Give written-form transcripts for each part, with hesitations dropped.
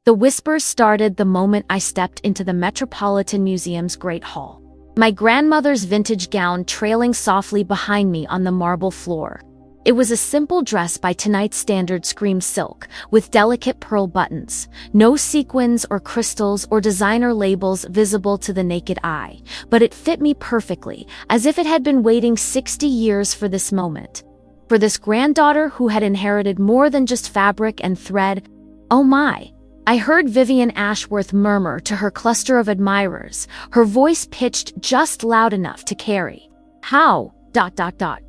The whispers started the moment I stepped into the Metropolitan Museum's Great Hall. My grandmother's vintage gown trailing softly behind me on the marble floor. It was a simple dress by tonight's standard scream silk, with delicate pearl buttons, no sequins or crystals or designer labels visible to the naked eye, but it fit me perfectly, as if it had been waiting 60 years for this moment. For this granddaughter who had inherited more than just fabric and thread. Oh my! I heard Vivian Ashworth murmur to her cluster of admirers, her voice pitched just loud enough to carry. How?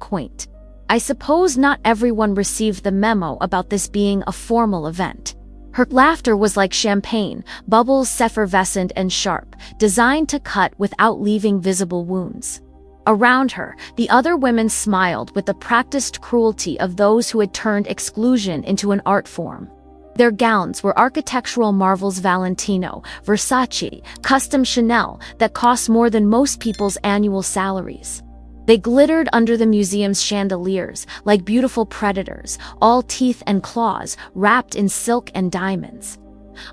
Quaint. I suppose not everyone received the memo about this being a formal event. Her laughter was like champagne, bubbles effervescent and sharp, designed to cut without leaving visible wounds. Around her, the other women smiled with the practiced cruelty of those who had turned exclusion into an art form. Their gowns were architectural marvels Valentino, Versace, custom Chanel that cost more than most people's annual salaries. They glittered under the museum's chandeliers like beautiful predators, all teeth and claws, wrapped in silk and diamonds.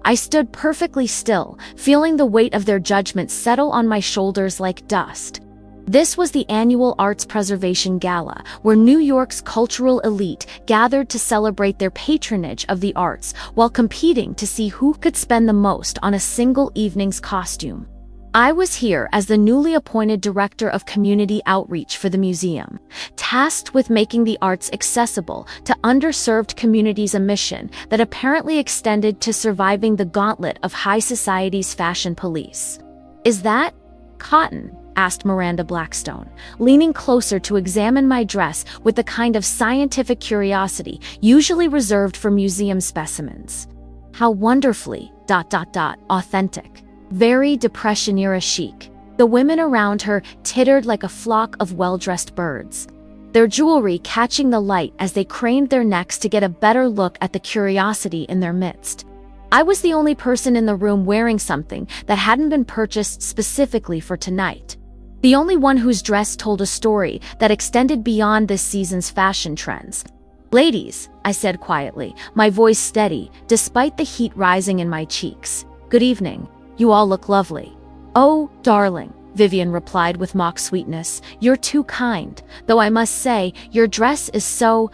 I stood perfectly still, feeling the weight of their judgment settle on my shoulders like dust. This was the annual Arts Preservation Gala, where New York's cultural elite gathered to celebrate their patronage of the arts while competing to see who could spend the most on a single evening's costume. I was here as the newly appointed Director of Community Outreach for the museum, tasked with making the arts accessible to underserved communities, a mission that apparently extended to surviving the gauntlet of high society's fashion police. "Is that cotton?" asked Miranda Blackstone, leaning closer to examine my dress with the kind of scientific curiosity usually reserved for museum specimens. How wonderfully, authentic. Very Depression-era chic. The women around her tittered like a flock of well-dressed birds, their jewelry catching the light as they craned their necks to get a better look at the curiosity in their midst. I was the only person in the room wearing something that hadn't been purchased specifically for tonight. The only one whose dress told a story that extended beyond this season's fashion trends. "Ladies," I said quietly, my voice steady, despite the heat rising in my cheeks. "Good evening. You all look lovely." "Oh, darling," Vivian replied with mock sweetness, "you're too kind, though I must say, your dress is so,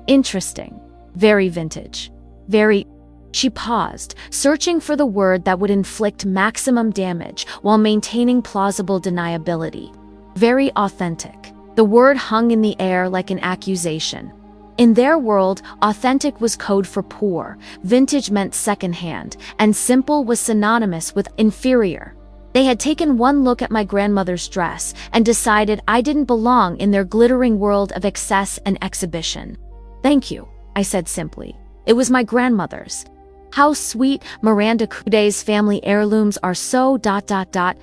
interesting. Very vintage. Very..." She paused, searching for the word that would inflict maximum damage while maintaining plausible deniability. Very authentic. The word hung in the air like an accusation. In their world, authentic was code for poor, vintage meant secondhand, and simple was synonymous with inferior. They had taken one look at my grandmother's dress and decided I didn't belong in their glittering world of excess and exhibition. "Thank you," I said simply. "It was my grandmother's." How sweet. Miranda Coude's family heirlooms are so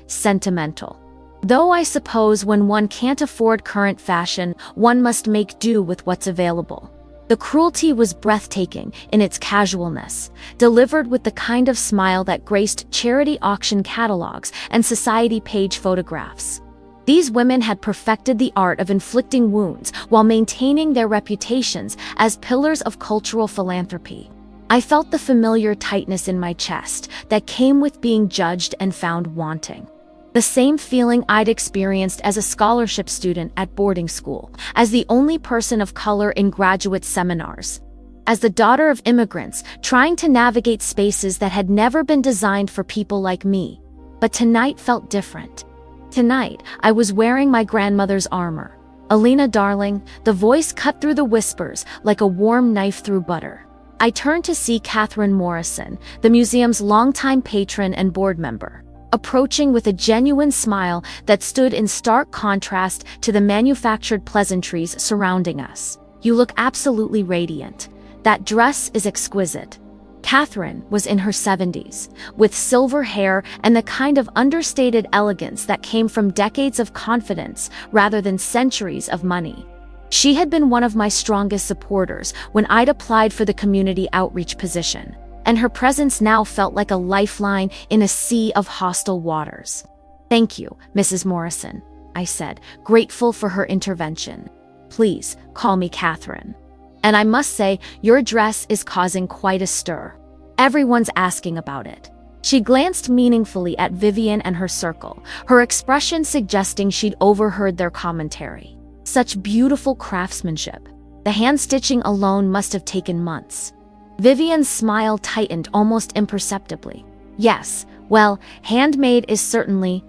sentimental. Though I suppose when one can't afford current fashion, one must make do with what's available. The cruelty was breathtaking in its casualness, delivered with the kind of smile that graced charity auction catalogs and society page photographs. These women had perfected the art of inflicting wounds while maintaining their reputations as pillars of cultural philanthropy. I felt the familiar tightness in my chest that came with being judged and found wanting. The same feeling I'd experienced as a scholarship student at boarding school, as the only person of color in graduate seminars, as the daughter of immigrants trying to navigate spaces that had never been designed for people like me. But tonight felt different. Tonight, I was wearing my grandmother's armor. "Alina, darling," the voice cut through the whispers like a warm knife through butter. I turned to see Catherine Morrison, the museum's longtime patron and board member, approaching with a genuine smile that stood in stark contrast to the manufactured pleasantries surrounding us. "You look absolutely radiant. That dress is exquisite." Catherine was in her 70s, with silver hair and the kind of understated elegance that came from decades of confidence rather than centuries of money. She had been one of my strongest supporters when I'd applied for the community outreach position, and her presence now felt like a lifeline in a sea of hostile waters. "Thank you, Mrs. Morrison," I said, grateful for her intervention. "Please, call me Catherine. And I must say, your dress is causing quite a stir." Everyone's asking about it." She glanced meaningfully at Vivian and her circle, her expression suggesting she'd overheard their commentary. Such beautiful craftsmanship. The hand-stitching alone must have taken months. Vivian's smile tightened almost imperceptibly. "Yes, well, handmade is certainly ...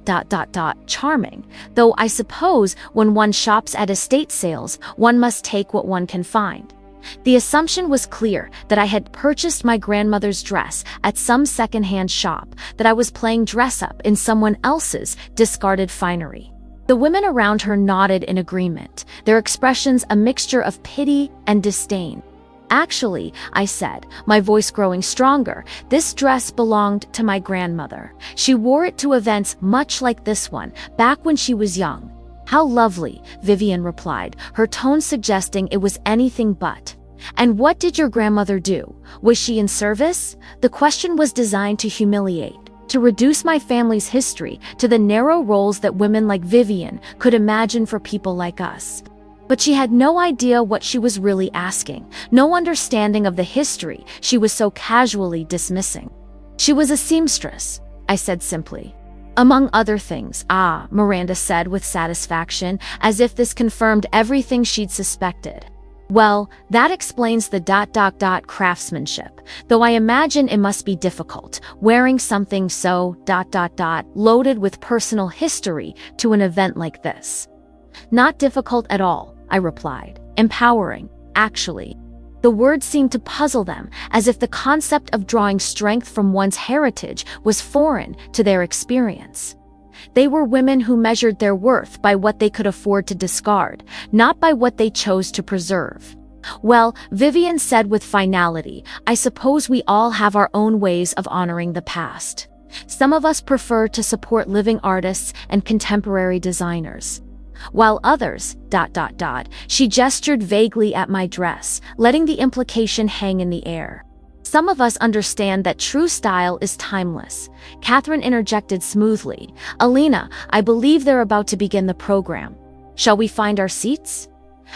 charming, though I suppose when one shops at estate sales, one must take what one can find." The assumption was clear that I had purchased my grandmother's dress at some second-hand shop, that I was playing dress-up in someone else's discarded finery. The women around her nodded in agreement, their expressions a mixture of pity and disdain. "Actually," I said, my voice growing stronger, "this dress belonged to my grandmother. She wore it to events much like this one, back when she was young." "How lovely," Vivian replied, her tone suggesting it was anything but. "And what did your grandmother do? Was she in service?" The question was designed to humiliate, to reduce my family's history to the narrow roles that women like Vivian could imagine for people like us. But she had no idea what she was really asking, no understanding of the history she was so casually dismissing. "She was a seamstress," I said simply. "Among other things." "Ah," Miranda said with satisfaction, as if this confirmed everything she'd suspected. "Well, that explains the ... craftsmanship, though I imagine it must be difficult, wearing something so ... loaded with personal history to an event like this." "Not difficult at all," I replied. "Empowering, actually." The words seemed to puzzle them, as if the concept of drawing strength from one's heritage was foreign to their experience. They were women who measured their worth by what they could afford to discard, not by what they chose to preserve. "Well," Vivian said with finality, "I suppose we all have our own ways of honoring the past. Some of us prefer to support living artists and contemporary designers, while others ... She gestured vaguely at my dress, letting the implication hang in the air. "Some of us understand that true style is timeless." Catherine interjected smoothly. "Alina, I believe they're about to begin the program. Shall we find our seats?"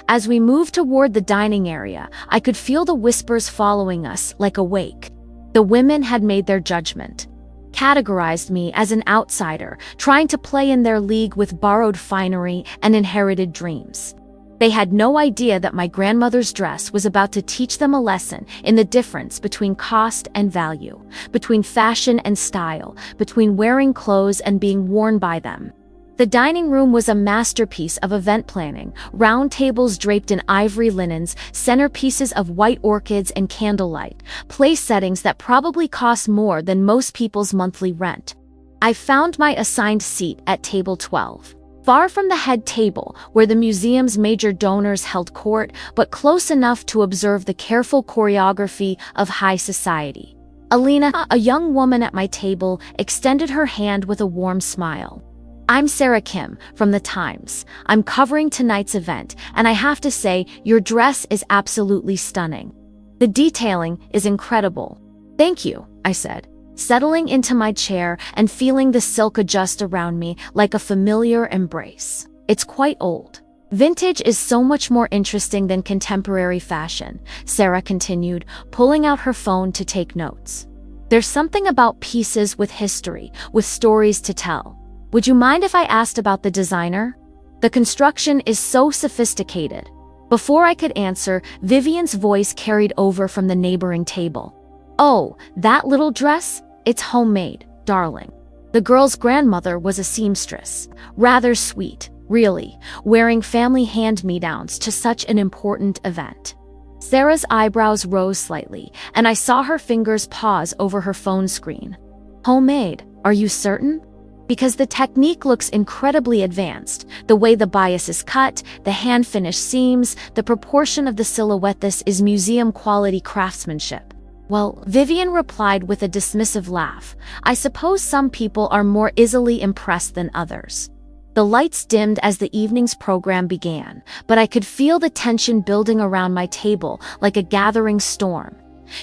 As we moved toward the dining area, I could feel the whispers following us like a wake. The women had made their judgment, categorized me as an outsider, trying to play in their league with borrowed finery and inherited dreams. They had no idea that my grandmother's dress was about to teach them a lesson in the difference between cost and value, between fashion and style, between wearing clothes and being worn by them. The dining room was a masterpiece of event planning, round tables draped in ivory linens, centerpieces of white orchids and candlelight, place settings that probably cost more than most people's monthly rent. I found my assigned seat at table 12. Far from the head table, where the museum's major donors held court, but close enough to observe the careful choreography of high society. Alina, a young woman at my table, extended her hand with a warm smile. "I'm Sarah Kim, from The Times. I'm covering tonight's event, and I have to say, your dress is absolutely stunning. The detailing is incredible." "Thank you," I said, settling into my chair and feeling the silk adjust around me like a familiar embrace. "It's quite old." "Vintage is so much more interesting than contemporary fashion," Sarah continued, pulling out her phone to take notes. "There's something about pieces with history, with stories to tell. Would you mind if I asked about the designer? The construction is so sophisticated." Before I could answer, Vivian's voice carried over from the neighboring table. "Oh, that little dress? It's homemade, darling. The girl's grandmother was a seamstress. Rather sweet, really, wearing family hand-me-downs to such an important event." Sarah's eyebrows rose slightly, and I saw her fingers pause over her phone screen. "Homemade, are you certain? Because the technique looks incredibly advanced. The way the bias is cut, the hand-finished seams, the proportion of the silhouette. This is museum-quality craftsmanship." "Well," Vivian replied with a dismissive laugh, "I suppose some people are more easily impressed than others." The lights dimmed as the evening's program began, but I could feel the tension building around my table like a gathering storm.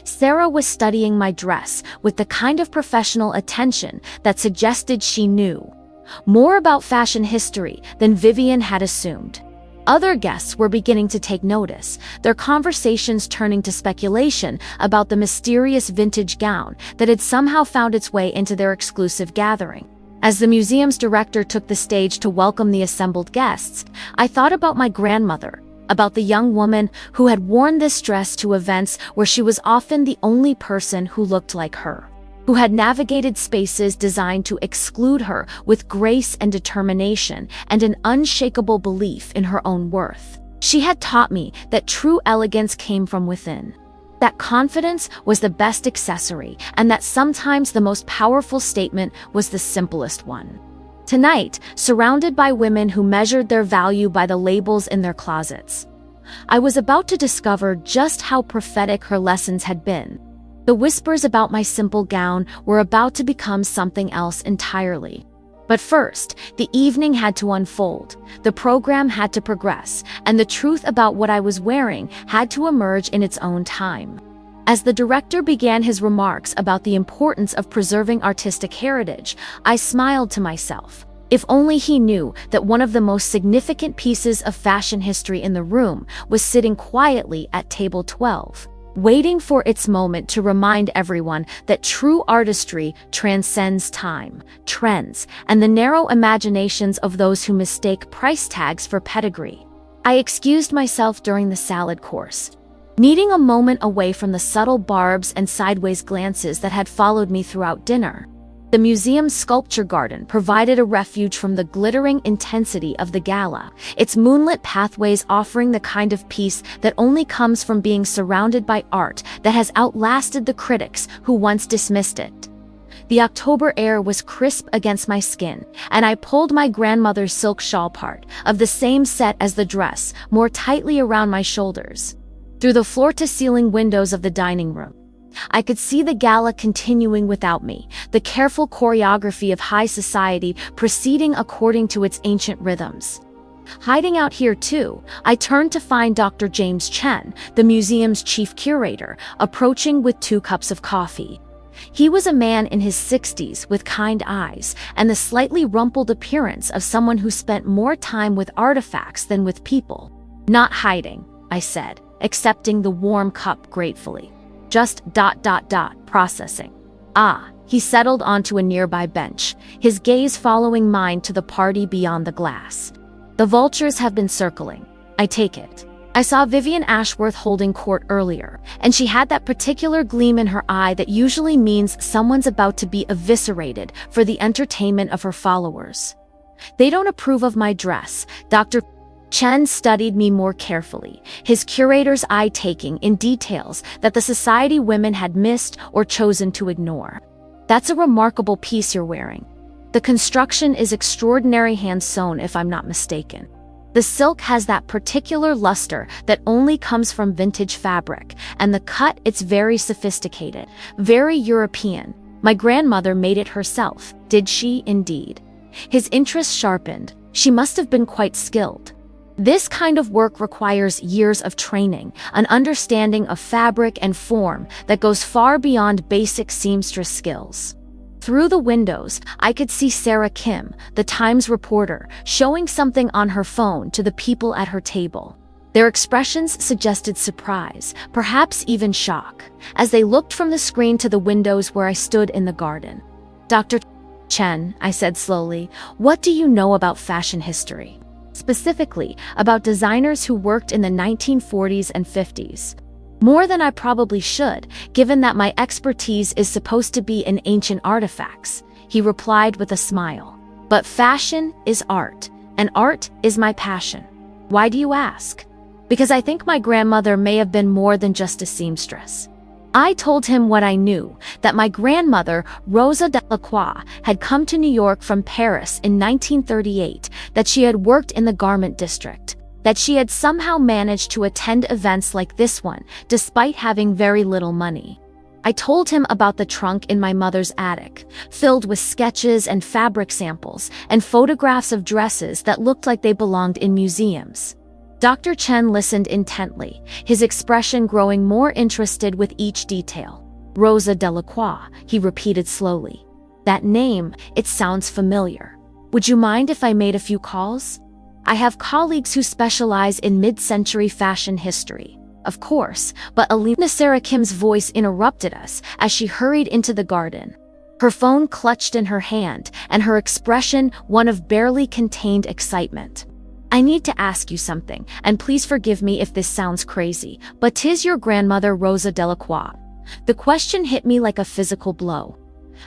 Sarah was studying my dress with the kind of professional attention that suggested she knew more about fashion history than Vivian had assumed. Other guests were beginning to take notice, their conversations turning to speculation about the mysterious vintage gown that had somehow found its way into their exclusive gathering. As the museum's director took the stage to welcome the assembled guests, I thought about my grandmother, about the young woman who had worn this dress to events where she was often the only person who looked like her, who had navigated spaces designed to exclude her with grace and determination and an unshakable belief in her own worth. She had taught me that true elegance came from within, that confidence was the best accessory, and that sometimes the most powerful statement was the simplest one. Tonight, surrounded by women who measured their value by the labels in their closets, I was about to discover just how prophetic her lessons had been. The whispers about my simple gown were about to become something else entirely. But first, the evening had to unfold, the program had to progress, and the truth about what I was wearing had to emerge in its own time. As the director began his remarks about the importance of preserving artistic heritage, I smiled to myself. If only he knew that one of the most significant pieces of fashion history in the room was sitting quietly at table 12. Waiting for its moment to remind everyone that true artistry transcends time, trends, and the narrow imaginations of those who mistake price tags for pedigree. I excused myself during the salad course, needing a moment away from the subtle barbs and sideways glances that had followed me throughout dinner. The museum's sculpture garden provided a refuge from the glittering intensity of the gala, its moonlit pathways offering the kind of peace that only comes from being surrounded by art that has outlasted the critics who once dismissed it. The October air was crisp against my skin, and I pulled my grandmother's silk shawl, part of the same set as the dress, more tightly around my shoulders. Through the floor-to-ceiling windows of the dining room, I could see the gala continuing without me, the careful choreography of high society proceeding according to its ancient rhythms. Hiding out here too, I turned to find Dr. James Chen, the museum's chief curator, approaching with 2 cups of coffee. He was a man in his 60s with kind eyes and the slightly rumpled appearance of someone who spent more time with artifacts than with people. "Not hiding," I said, accepting the warm cup gratefully. "Just ... processing." "Ah," he settled onto a nearby bench, his gaze following mine to the party beyond the glass. "The vultures have been circling, I take it." I saw Vivian Ashworth holding court earlier, and she had that particular gleam in her eye that usually means someone's about to be eviscerated for the entertainment of her followers. "They don't approve of my dress." Dr. Chen studied me more carefully, his curator's eye taking in details that the society women had missed or chosen to ignore. "That's a remarkable piece you're wearing. The construction is extraordinary, hand-sewn if I'm not mistaken. The silk has that particular luster that only comes from vintage fabric, and the cut, it's very sophisticated, very European. My grandmother made it herself." "Did she, indeed?" His interest sharpened. "She must have been quite skilled. This kind of work requires years of training, an understanding of fabric and form that goes far beyond basic seamstress skills." Through the windows, I could see Sarah Kim, the Times reporter, showing something on her phone to the people at her table. Their expressions suggested surprise, perhaps even shock, as they looked from the screen to the windows where I stood in the garden. "Dr. Chen," I said slowly, "what do you know about fashion history? Specifically, about designers who worked in the 1940s and 50s. "More than I probably should, given that my expertise is supposed to be in ancient artifacts," he replied with a smile. "But fashion is art, and art is my passion." "Why do you ask?" "Because I think my grandmother may have been more than just a seamstress." I told him what I knew, that my grandmother, Rosa Delacroix, had come to New York from Paris in 1938, that she had worked in the garment district, that she had somehow managed to attend events like this one, despite having very little money. I told him about the trunk in my mother's attic, filled with sketches and fabric samples, and photographs of dresses that looked like they belonged in museums. Dr. Chen listened intently, his expression growing more interested with each detail. "Rosa Delacroix," he repeated slowly. "That name, it sounds familiar. Would you mind if I made a few calls?" I have colleagues who specialize in mid-century fashion history. Of course, but Alina Sarah Kim's voice interrupted us as she hurried into the garden. Her phone clutched in her hand, and her expression one of barely contained excitement. I need to ask you something, and please forgive me if this sounds crazy, but 'tis your grandmother Rosa Delacroix. The question hit me like a physical blow.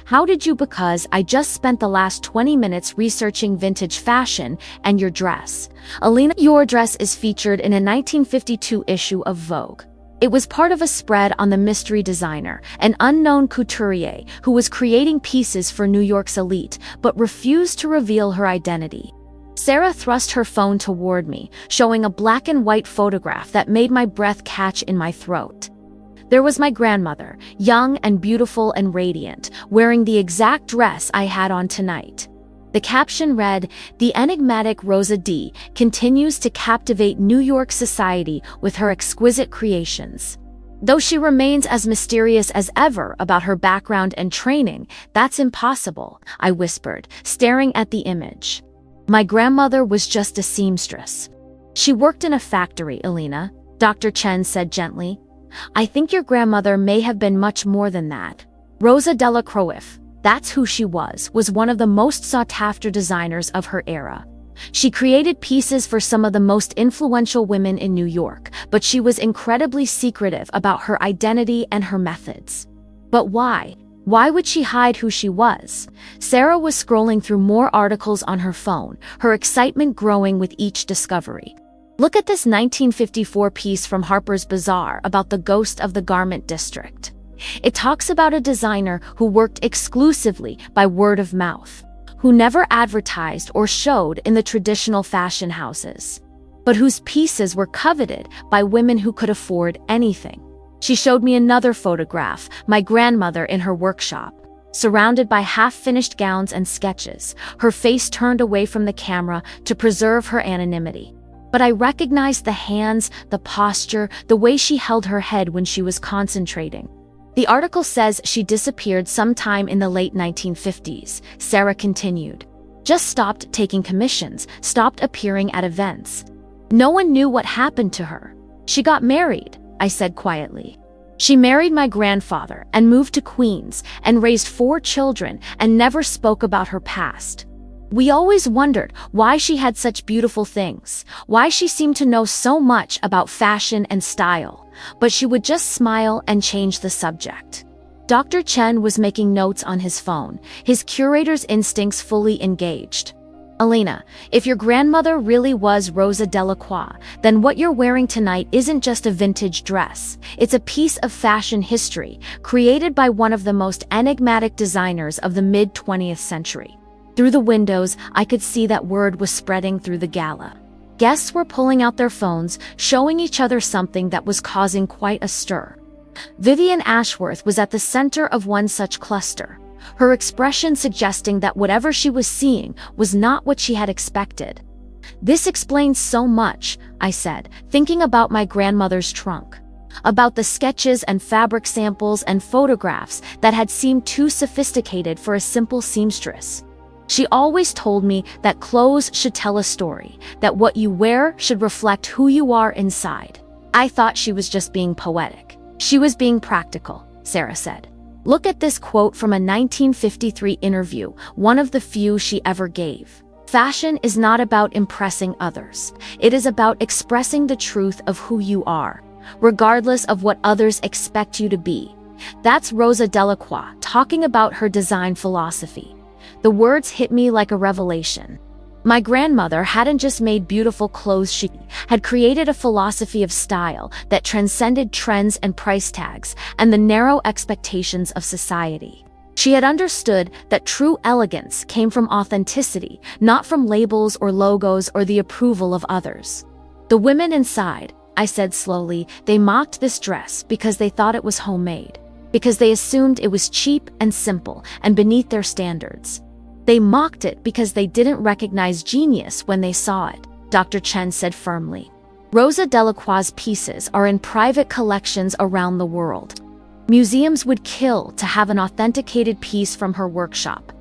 How did you? Because I just spent the last 20 minutes researching vintage fashion and your dress. Alina, your dress is featured in a 1952 issue of Vogue. It was part of a spread on the mystery designer, an unknown couturier who was creating pieces for New York's elite but refused to reveal her identity. Sarah thrust her phone toward me, showing a black and white photograph that made my breath catch in my throat. There was my grandmother, young and beautiful and radiant, wearing the exact dress I had on tonight. The caption read, "The enigmatic Rosa D continues to captivate New York society with her exquisite creations." Though she remains as mysterious as ever about her background and training, that's impossible, I whispered, staring at the image. My grandmother was just a seamstress. She worked in a factory, Alina, Dr. Chen said gently. I think your grandmother may have been much more than that. Rosa Delacroix, that's who she was one of the most sought-after designers of her era. She created pieces for some of the most influential women in New York, but she was incredibly secretive about her identity and her methods. But why? Why would she hide who she was? Sarah was scrolling through more articles on her phone, her excitement growing with each discovery. Look at this 1954 piece from Harper's Bazaar about the ghost of the garment district. It talks about a designer who worked exclusively by word of mouth, who never advertised or showed in the traditional fashion houses, but whose pieces were coveted by women who could afford anything. She showed me another photograph, my grandmother in her workshop, surrounded by half-finished gowns and sketches, her face turned away from the camera to preserve her anonymity. But I recognized the hands, the posture, the way she held her head when she was concentrating. The article says she disappeared sometime in the late 1950s, Sarah continued. Just stopped taking commissions, stopped appearing at events. No one knew what happened to her. She got married, I said quietly. She married my grandfather and moved to Queens and raised 4 children and never spoke about her past. We always wondered why she had such beautiful things, why she seemed to know so much about fashion and style, but she would just smile and change the subject. Dr. Chen was making notes on his phone, his curator's instincts fully engaged. Alina, if your grandmother really was Rosa Delacroix, then what you're wearing tonight isn't just a vintage dress. It's a piece of fashion history, created by one of the most enigmatic designers of the mid-20th century. Through the windows, I could see that word was spreading through the gala. Guests were pulling out their phones, showing each other something that was causing quite a stir. Vivian Ashworth was at the center of one such cluster, her expression suggesting that whatever she was seeing was not what she had expected. This explains so much, I said, thinking about my grandmother's trunk. About the sketches and fabric samples and photographs that had seemed too sophisticated for a simple seamstress. She always told me that clothes should tell a story, that what you wear should reflect who you are inside. I thought she was just being poetic. She was being practical, Sarah said. Look at this quote from a 1953 interview, one of the few she ever gave. Fashion is not about impressing others. It is about expressing the truth of who you are, regardless of what others expect you to be. That's Rosa Delacroix talking about her design philosophy. The words hit me like a revelation. My grandmother hadn't just made beautiful clothes, she had created a philosophy of style that transcended trends and price tags and the narrow expectations of society. She had understood that true elegance came from authenticity, not from labels or logos or the approval of others. The women inside, I said slowly, they mocked this dress because they thought it was homemade, because they assumed it was cheap and simple and beneath their standards. They mocked it because they didn't recognize genius when they saw it, Dr. Chen said firmly. Rosa Delacroix's pieces are in private collections around the world. Museums would kill to have an authenticated piece from her workshop.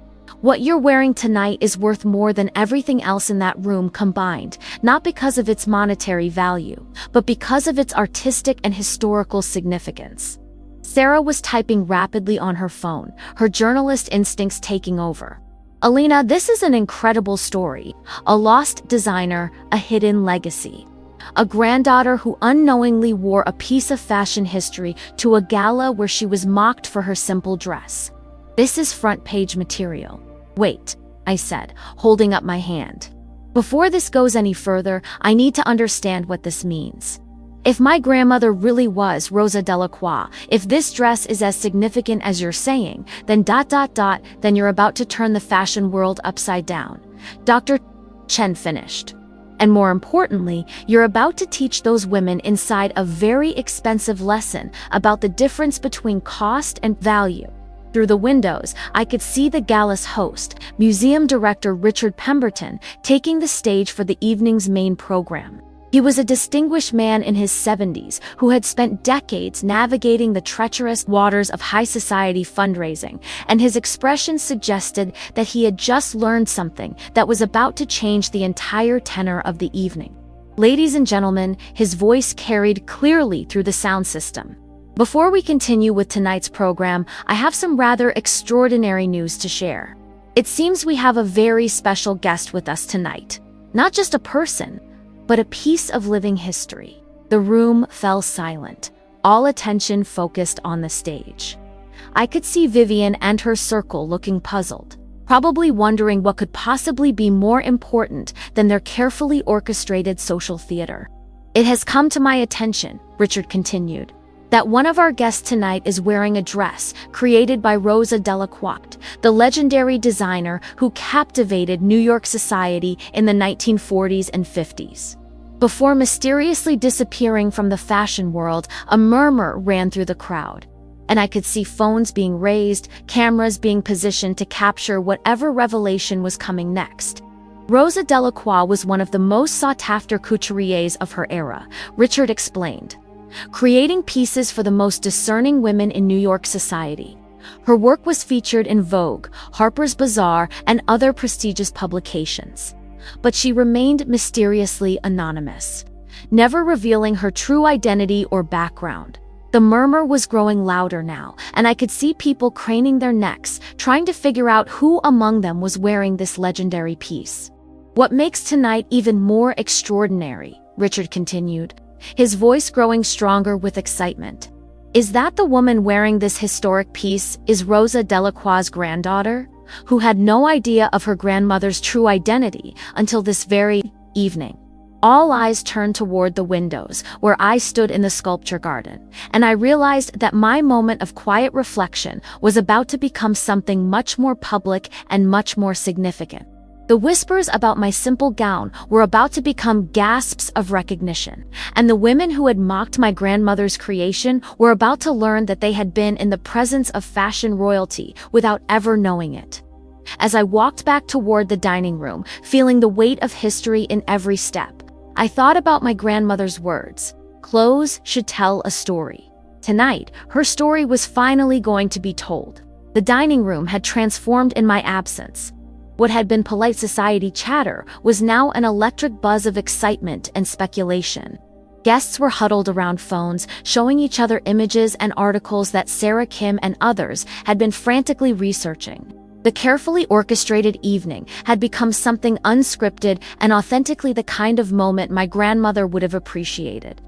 What you're wearing tonight is worth more than everything else in that room combined, not because of its monetary value, but because of its artistic and historical significance. Sarah was typing rapidly on her phone, her journalist instincts taking over. Alina, this is an incredible story. A lost designer, a hidden legacy. A granddaughter who unknowingly wore a piece of fashion history to a gala where she was mocked for her simple dress. This is front-page material. Wait, I said, holding up my hand. Before this goes any further, I need to understand what this means. If my grandmother really was Rosa Delacroix, if this dress is as significant as you're saying, then then you're about to turn the fashion world upside down. Dr. Chen finished. And more importantly, you're about to teach those women inside a very expensive lesson about the difference between cost and value. Through the windows, I could see the gala's host, museum director Richard Pemberton, taking the stage for the evening's main program. He was a distinguished man in his 70s who had spent decades navigating the treacherous waters of high society fundraising, and his expression suggested that he had just learned something that was about to change the entire tenor of the evening. Ladies and gentlemen, his voice carried clearly through the sound system. Before we continue with tonight's program, I have some rather extraordinary news to share. It seems we have a very special guest with us tonight. Not just a person, but a piece of living history. The room fell silent, all attention focused on the stage. I could see Vivian and her circle looking puzzled, probably wondering what could possibly be more important than their carefully orchestrated social theater. It has come to my attention, Richard continued, that one of our guests tonight is wearing a dress created by Rosa Delacroix, the legendary designer who captivated New York society in the 1940s and 50s. Before mysteriously disappearing from the fashion world, a murmur ran through the crowd, and I could see phones being raised, cameras being positioned to capture whatever revelation was coming next. Rosa Delacroix was one of the most sought-after couturiers of her era, Richard explained, creating pieces for the most discerning women in New York society. Her work was featured in Vogue, Harper's Bazaar, and other prestigious publications. But she remained mysteriously anonymous, never revealing her true identity or background. The murmur was growing louder now, and I could see people craning their necks, trying to figure out who among them was wearing this legendary piece. What makes tonight even more extraordinary, Richard continued, his voice growing stronger with excitement, is that the woman wearing this historic piece is Rosa Delacroix's granddaughter, who had no idea of her grandmother's true identity until this very evening. All eyes turned toward the windows, where I stood in the sculpture garden, and I realized that my moment of quiet reflection was about to become something much more public and much more significant. The whispers about my simple gown were about to become gasps of recognition, and the women who had mocked my grandmother's creation were about to learn that they had been in the presence of fashion royalty without ever knowing it. As I walked back toward the dining room, feeling the weight of history in every step, I thought about my grandmother's words. Clothes should tell a story. Tonight, her story was finally going to be told. The dining room had transformed in my absence. What had been polite society chatter was now an electric buzz of excitement and speculation. Guests were huddled around phones, showing each other images and articles that Sarah Kim and others had been frantically researching. The carefully orchestrated evening had become something unscripted and authentically the kind of moment my grandmother would have appreciated.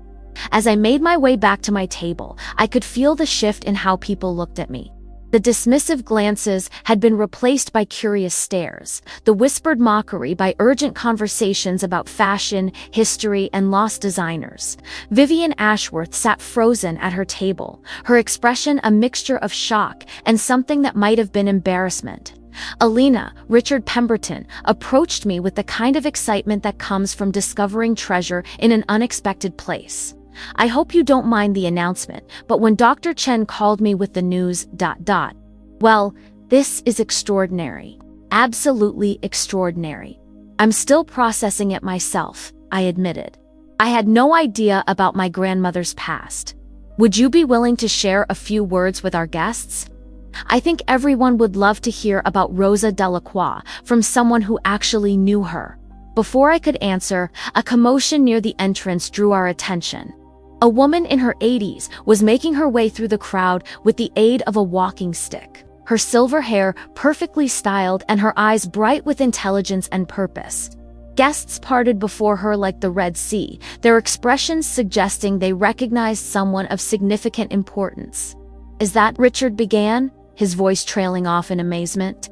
As I made my way back to my table, I could feel the shift in how people looked at me. The dismissive glances had been replaced by curious stares, the whispered mockery by urgent conversations about fashion, history, and lost designers. Vivian Ashworth sat frozen at her table, her expression a mixture of shock and something that might have been embarrassment. Alina, Richard Pemberton, approached me with the kind of excitement that comes from discovering treasure in an unexpected place. I hope you don't mind the announcement, but when Dr. Chen called me with the news, well, this is extraordinary. Absolutely extraordinary. I'm still processing it myself, I admitted. I had no idea about my grandmother's past. Would you be willing to share a few words with our guests? I think everyone would love to hear about Rosa Delacroix from someone who actually knew her. Before I could answer, a commotion near the entrance drew our attention. A woman in her 80s was making her way through the crowd with the aid of a walking stick. Her silver hair perfectly styled and her eyes bright with intelligence and purpose. Guests parted before her like the Red Sea, their expressions suggesting they recognized someone of significant importance. "Is that Richard?" began, his voice trailing off in amazement.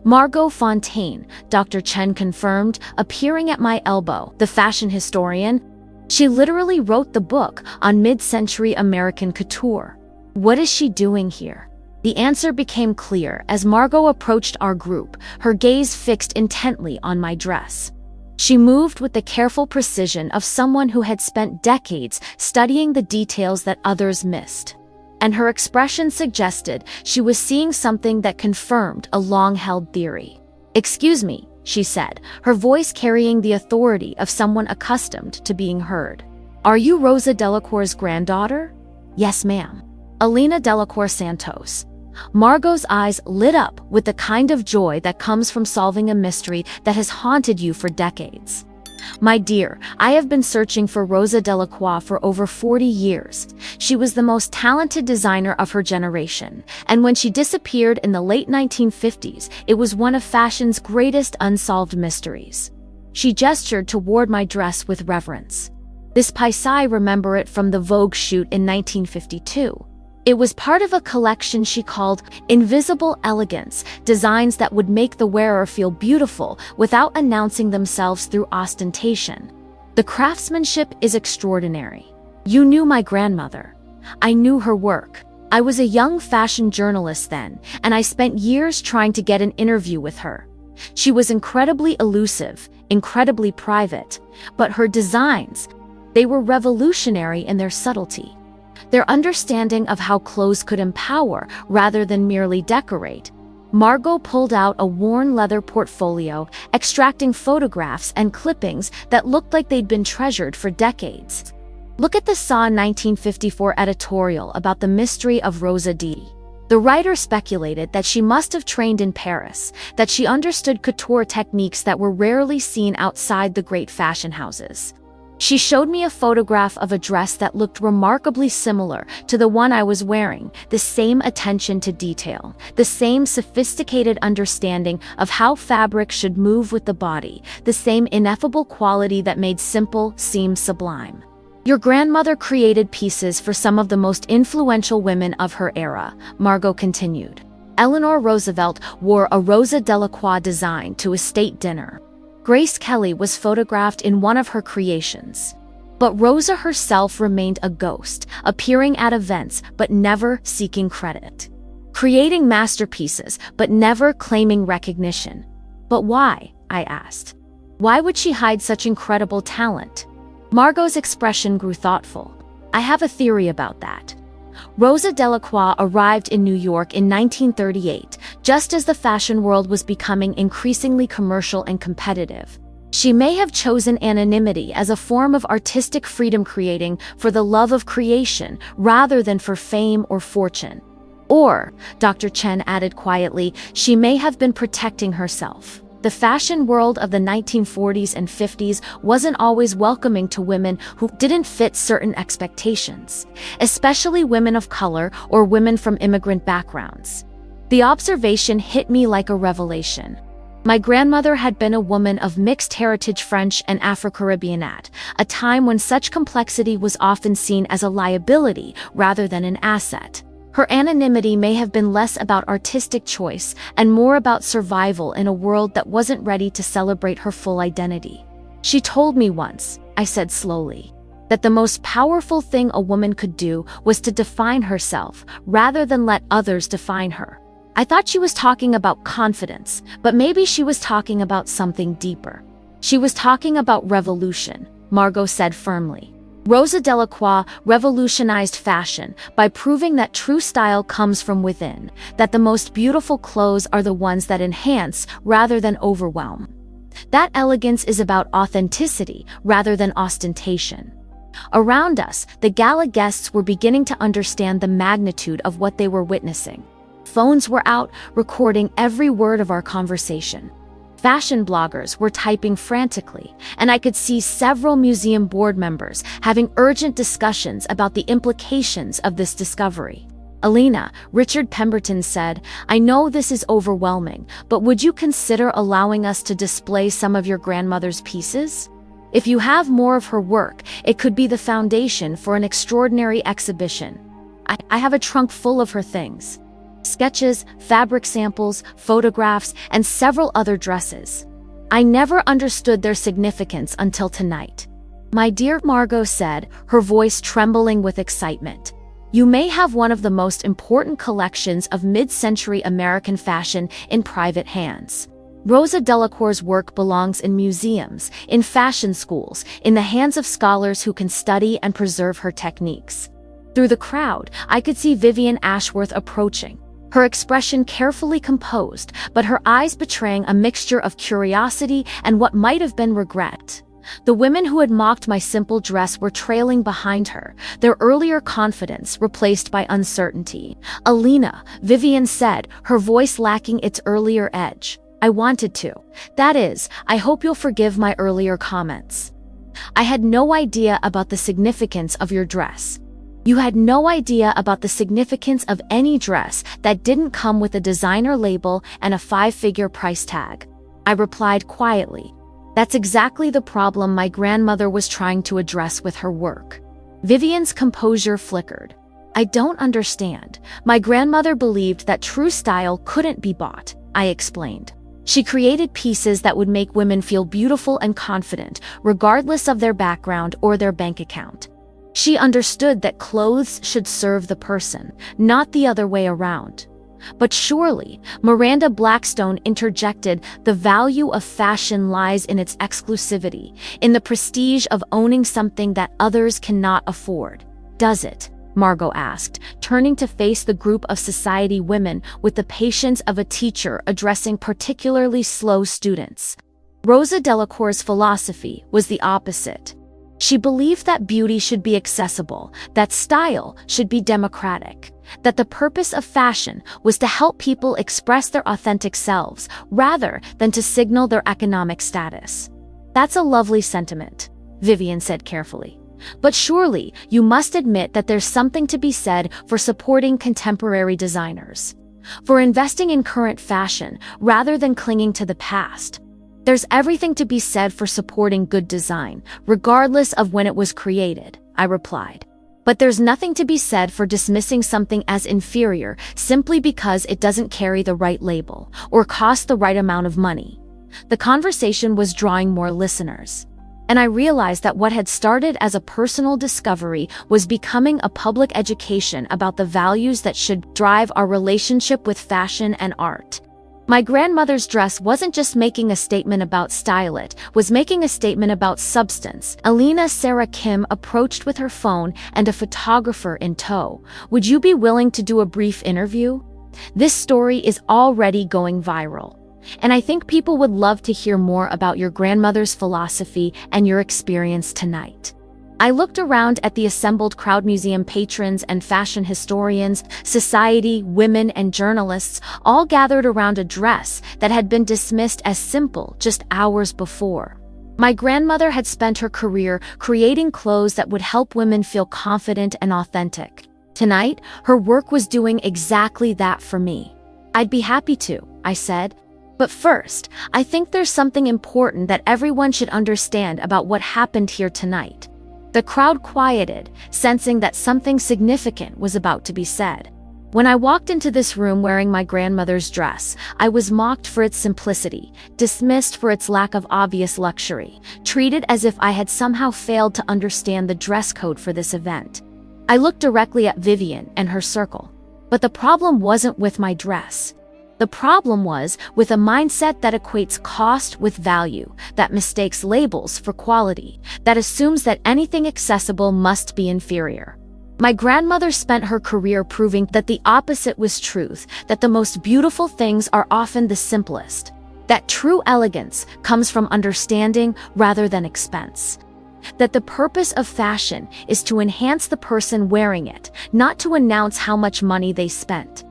"Margot Fontaine," Dr. Chen confirmed, appearing at my elbow, the fashion historian. "She literally wrote the book on mid-century American couture. What is she doing here?" The answer became clear as Margot approached our group, her gaze fixed intently on my dress. She moved with the careful precision of someone who had spent decades studying the details that others missed. And her expression suggested she was seeing something that confirmed a long-held theory. "Excuse me," she said, her voice carrying the authority of someone accustomed to being heard. "Are you Rosa Delacroix's granddaughter?" "Yes, ma'am." "Alina Delacroix Santos." Margot's eyes lit up with the kind of joy that comes from solving a mystery that has haunted you for decades. "My dear, I have been searching for Rosa Delacroix for over 40 years. She was the most talented designer of her generation, and when she disappeared in the late 1950s, it was one of fashion's greatest unsolved mysteries." She gestured toward my dress with reverence. "This piece, I remember it from the Vogue shoot in 1952. It was part of a collection she called Invisible Elegance, designs that would make the wearer feel beautiful without announcing themselves through ostentation. The craftsmanship is extraordinary. You knew my grandmother. I knew her work. I was a young fashion journalist then, and I spent years trying to get an interview with her. She was incredibly elusive, incredibly private, but her designs, they were revolutionary in their subtlety. Their understanding of how clothes could empower rather than merely decorate. Margot pulled out a worn leather portfolio, extracting photographs and clippings that looked like they'd been treasured for decades. "Look at the Saw 1954 editorial about the mystery of Rosa D. The writer speculated that she must have trained in Paris, that she understood couture techniques that were rarely seen outside the great fashion houses. She showed me a photograph of a dress that looked remarkably similar to the one I was wearing, the same attention to detail, the same sophisticated understanding of how fabric should move with the body, the same ineffable quality that made simple seem sublime. Your grandmother created pieces for some of the most influential women of her era," Margot continued. "Eleanor Roosevelt wore a Rosa Delacroix design to a state dinner. Grace Kelly was photographed in one of her creations. But Rosa herself remained a ghost, appearing at events but never seeking credit. Creating masterpieces but never claiming recognition. But why?" I asked. "Why would she hide such incredible talent?" Margot's expression grew thoughtful. "I have a theory about that. Rosa Delacroix arrived in New York in 1938, just as the fashion world was becoming increasingly commercial and competitive. She may have chosen anonymity as a form of artistic freedom, creating for the love of creation rather than for fame or fortune. Or," Dr. Chen added quietly, "she may have been protecting herself. The fashion world of the 1940s and 50s wasn't always welcoming to women who didn't fit certain expectations, especially women of color or women from immigrant backgrounds." The observation hit me like a revelation. My grandmother had been a woman of mixed heritage, French and Afro-Caribbean, at a time when such complexity was often seen as a liability rather than an asset. Her anonymity may have been less about artistic choice and more about survival in a world that wasn't ready to celebrate her full identity. "She told me once," I said slowly, "that the most powerful thing a woman could do was to define herself rather than let others define her." I thought she was talking about confidence, but maybe she was talking about something deeper. "She was talking about revolution," Margot said firmly. "Rosa Delacroix revolutionized fashion by proving that true style comes from within, that the most beautiful clothes are the ones that enhance rather than overwhelm. That elegance is about authenticity rather than ostentation." Around us, the gala guests were beginning to understand the magnitude of what they were witnessing. Phones were out, recording every word of our conversation. Fashion bloggers were typing frantically, and I could see several museum board members having urgent discussions about the implications of this discovery. "Alina," Richard Pemberton said, "I know this is overwhelming, but would you consider allowing us to display some of your grandmother's pieces? If you have more of her work, it could be the foundation for an extraordinary exhibition. I have a trunk full of her things. Sketches, fabric samples, photographs, and several other dresses. I never understood their significance until tonight." "My dear," Margot said, her voice trembling with excitement, "you may have one of the most important collections of mid-century American fashion in private hands. Rosa Delacroix's work belongs in museums, in fashion schools, in the hands of scholars who can study and preserve her techniques." Through the crowd, I could see Vivian Ashworth approaching, her expression carefully composed, but her eyes betraying a mixture of curiosity and what might have been regret. The women who had mocked my simple dress were trailing behind her, their earlier confidence replaced by uncertainty. "Alina," Vivian said, her voice lacking its earlier edge. "I wanted to. That is, I hope you'll forgive my earlier comments. I had no idea about the significance of your dress." "You had no idea about the significance of any dress that didn't come with a designer label and a 5-figure price tag," I replied quietly. "That's exactly the problem my grandmother was trying to address with her work." Vivian's composure flickered. "I don't understand. My grandmother believed that true style couldn't be bought," I explained. "She created pieces that would make women feel beautiful and confident, regardless of their background or their bank account. She understood that clothes should serve the person, not the other way around." "But surely," Miranda Blackstone interjected, "the value of fashion lies in its exclusivity, in the prestige of owning something that others cannot afford." "Does it?" Margot asked, turning to face the group of society women with the patience of a teacher addressing particularly slow students. Rosa Delacroix's philosophy was the opposite. She believed that beauty should be accessible, that style should be democratic, that the purpose of fashion was to help people express their authentic selves rather than to signal their economic status. "That's a lovely sentiment," Vivian said carefully. "But surely you must admit that there's something to be said for supporting contemporary designers, for investing in current fashion rather than clinging to the past. There's everything to be said for supporting good design, regardless of when it was created," I replied. "But there's nothing to be said for dismissing something as inferior simply because it doesn't carry the right label or cost the right amount of money." The conversation was drawing more listeners, and I realized that what had started as a personal discovery was becoming a public education about the values that should drive our relationship with fashion and art. My grandmother's dress wasn't just making a statement about style, it was making a statement about substance. Alina Sarah Kim approached with her phone and a photographer in tow. "Would you be willing to do a brief interview? This story is already going viral, and I think people would love to hear more about your grandmother's philosophy and your experience tonight." I looked around at the assembled crowd, museum patrons and fashion historians, society, women, and journalists, all gathered around a dress that had been dismissed as simple just hours before. My grandmother had spent her career creating clothes that would help women feel confident and authentic. Tonight, her work was doing exactly that for me. "I'd be happy to," I said. "But first, I think there's something important that everyone should understand about what happened here tonight." The crowd quieted, sensing that something significant was about to be said. When I walked into this room wearing my grandmother's dress, I was mocked for its simplicity, dismissed for its lack of obvious luxury, treated as if I had somehow failed to understand the dress code for this event. I looked directly at Vivian and her circle. But the problem wasn't with my dress. The problem was with a mindset that equates cost with value, that mistakes labels for quality, that assumes that anything accessible must be inferior. My grandmother spent her career proving that the opposite was truth, that the most beautiful things are often the simplest, that true elegance comes from understanding rather than expense, that the purpose of fashion is to enhance the person wearing it, not to announce how much money they spent.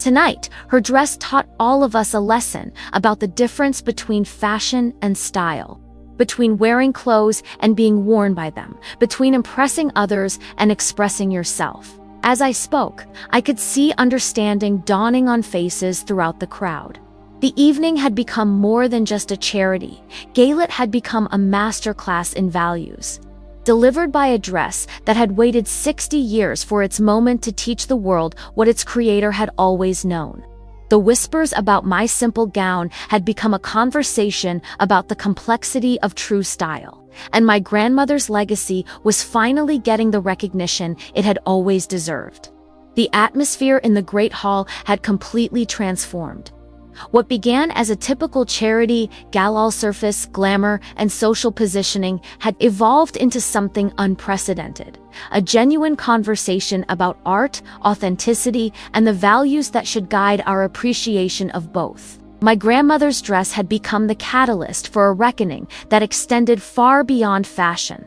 Tonight, her dress taught all of us a lesson about the difference between fashion and style, between wearing clothes and being worn by them, between impressing others and expressing yourself. As I spoke, I could see understanding dawning on faces throughout the crowd. The evening had become more than just a charity. Gala had become a masterclass in values, delivered by a dress that had waited 60 years for its moment to teach the world what its creator had always known. The whispers about my simple gown had become a conversation about the complexity of true style, and my grandmother's legacy was finally getting the recognition it had always deserved. The atmosphere in the Great Hall had completely transformed. What began as a typical charity, gala surface, glamour, and social positioning had evolved into something unprecedented, a genuine conversation about art, authenticity, and the values that should guide our appreciation of both. My grandmother's dress had become the catalyst for a reckoning that extended far beyond fashion.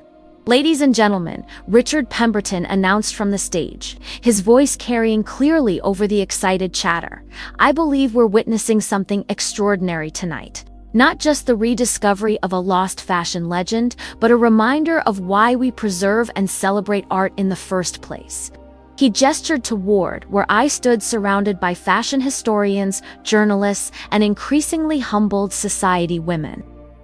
"Ladies and gentlemen," Richard Pemberton announced from the stage, his voice carrying clearly over the excited chatter. "I believe we're witnessing something extraordinary tonight. Not just the rediscovery of a lost fashion legend, but a reminder of why we preserve and celebrate art in the first place." He gestured toward where I stood, surrounded by fashion historians, journalists, and increasingly humbled society women.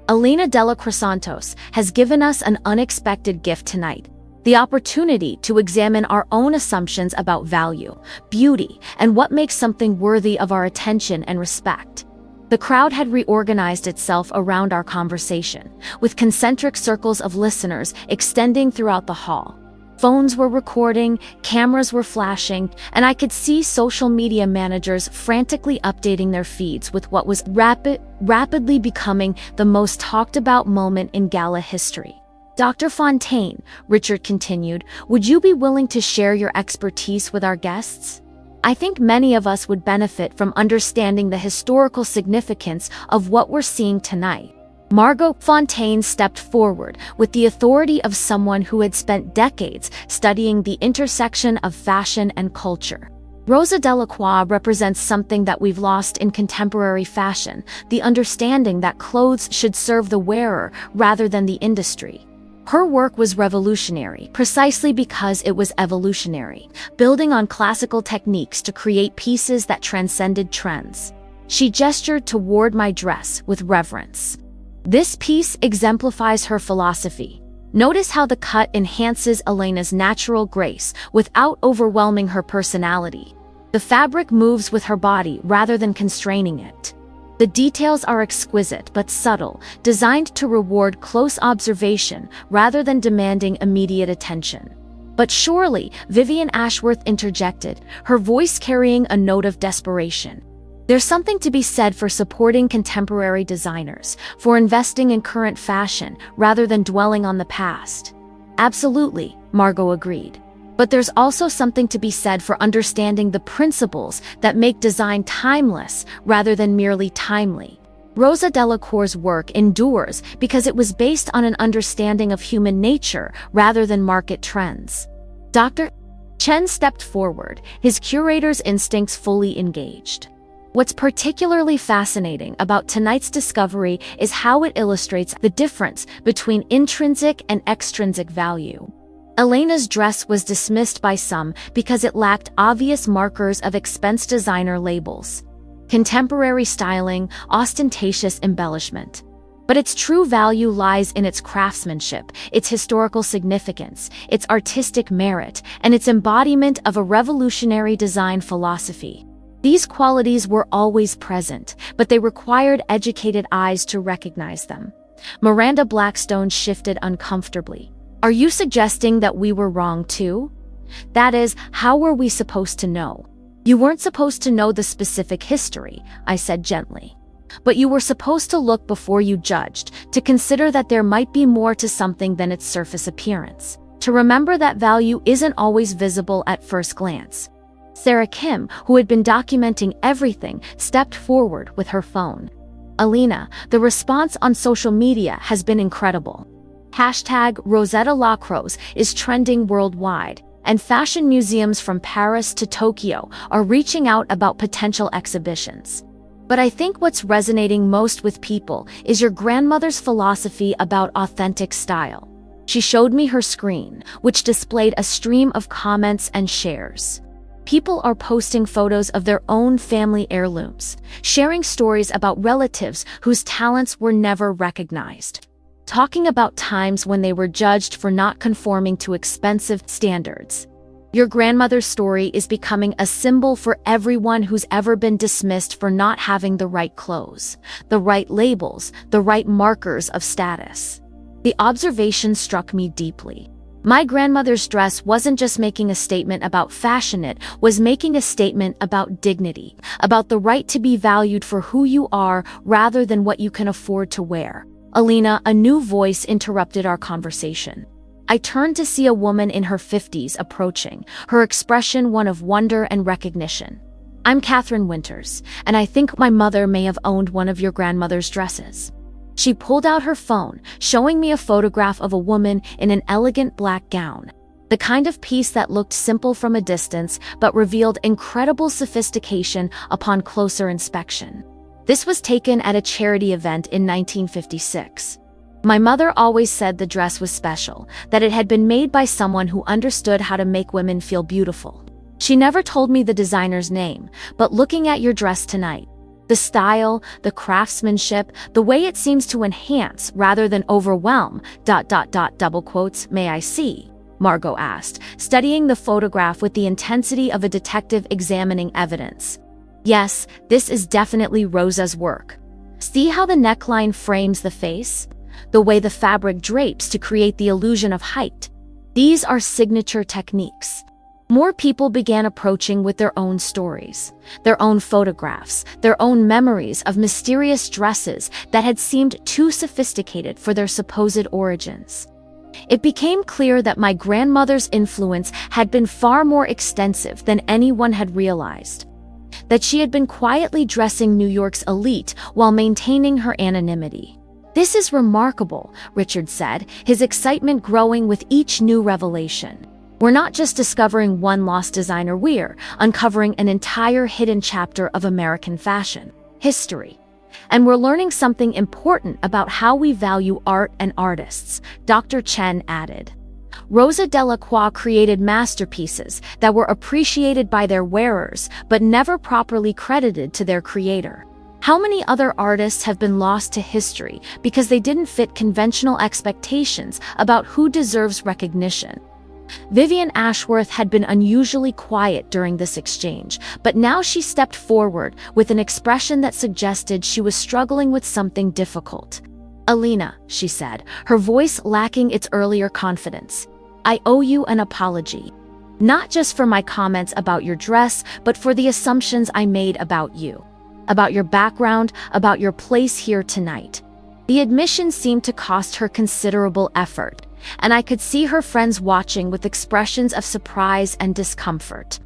"Elena Delacroix has given us an unexpected gift tonight, the opportunity to examine our own assumptions about value, beauty, and what makes something worthy of our attention and respect." The crowd had reorganized itself around our conversation, with concentric circles of listeners extending throughout the hall. Phones were recording, cameras were flashing, and I could see social media managers frantically updating their feeds with what was rapidly becoming the most talked about moment in gala history. "Dr. Fontaine," Richard continued, "would you be willing to share your expertise with our guests? I think many of us would benefit from understanding the historical significance of what we're seeing tonight." Margot Fontaine stepped forward with the authority of someone who had spent decades studying the intersection of fashion and culture. "Rosa Delacroix represents something that we've lost in contemporary fashion, the understanding that clothes should serve the wearer rather than the industry. Her work was revolutionary precisely because it was evolutionary, building on classical techniques to create pieces that transcended trends." She gestured toward my dress with reverence. "This piece exemplifies her philosophy. Notice how the cut enhances Elena's natural grace without overwhelming her personality. The fabric moves with her body rather than constraining it. The details are exquisite but subtle, designed to reward close observation rather than demanding immediate attention." "But surely," Vivian Ashworth interjected, her voice carrying a note of desperation. "There's something to be said for supporting contemporary designers, for investing in current fashion rather than dwelling on the past." "Absolutely," Margot agreed. "But there's also something to be said for understanding the principles that make design timeless rather than merely timely." Rosa Delacroix's work endures because it was based on an understanding of human nature rather than market trends. Dr. Chen stepped forward, his curator's instincts fully engaged. "What's particularly fascinating about tonight's discovery is how it illustrates the difference between intrinsic and extrinsic value. Elena's dress was dismissed by some because it lacked obvious markers of expense, designer labels, contemporary styling, ostentatious embellishment. But its true value lies in its craftsmanship, its historical significance, its artistic merit, and its embodiment of a revolutionary design philosophy. These qualities were always present, but they required educated eyes to recognize them." Miranda Blackstone shifted uncomfortably. "Are you suggesting that we were wrong too? That is, how were we supposed to know?" "You weren't supposed to know the specific history," I said gently. "But you were supposed to look before you judged, to consider that there might be more to something than its surface appearance, to remember that value isn't always visible at first glance." Sarah Kim, who had been documenting everything, stepped forward with her phone. "Elena, the response on social media has been incredible. #Rosa Delacroix is trending worldwide. and fashion museums from Paris to Tokyo are reaching out about potential exhibitions. But I think what's resonating most with people is your grandmother's philosophy about authentic style. She showed me her screen, which displayed a stream of comments and shares. People are posting photos of their own family heirlooms, sharing stories about relatives whose talents were never recognized, talking about times when they were judged for not conforming to expensive standards. Your grandmother's story is becoming a symbol for everyone who's ever been dismissed for not having the right clothes, the right labels, the right markers of status. The observation struck me deeply. My grandmother's dress wasn't just making a statement about fashion, it was making a statement about dignity, about the right to be valued for who you are rather than what you can afford to wear. Alina, a new voice interrupted our conversation. I turned to see a woman in her 50s approaching, her expression one of wonder and recognition. I'm Catherine Winters, and I think my mother may have owned one of your grandmother's dresses. She pulled out her phone, showing me a photograph of a woman in an elegant black gown, the kind of piece that looked simple from a distance but revealed incredible sophistication upon closer inspection. This was taken at a charity event in 1956. My mother always said the dress was special, that it had been made by someone who understood how to make women feel beautiful. She never told me the designer's name, but looking at your dress tonight, the style, the craftsmanship, the way it seems to enhance rather than overwhelm, ... May I see? Margot asked, studying the photograph with the intensity of a detective examining evidence. Yes, this is definitely Rosa's work. See how the neckline frames the face? The way the fabric drapes to create the illusion of height. These are signature techniques. More people began approaching with their own stories, their own photographs, their own memories of mysterious dresses that had seemed too sophisticated for their supposed origins. It became clear that my grandmother's influence had been far more extensive than anyone had realized, that she had been quietly dressing New York's elite while maintaining her anonymity. This is remarkable, Richard said, his excitement growing with each new revelation. We're not just discovering one lost designer, we're uncovering an entire hidden chapter of American fashion history. And we're learning something important about how we value art and artists, Dr. Chen added. Rosa Delacroix created masterpieces that were appreciated by their wearers but never properly credited to their creator. How many other artists have been lost to history because they didn't fit conventional expectations about who deserves recognition? Vivian Ashworth had been unusually quiet during this exchange, but now she stepped forward with an expression that suggested she was struggling with something difficult. Alina, she said, her voice lacking its earlier confidence, I owe you an apology. Not just for my comments about your dress, but for the assumptions I made about you, about your background, about your place here tonight. The admission seemed to cost her considerable effort, and I could see her friends watching with expressions of surprise and discomfort.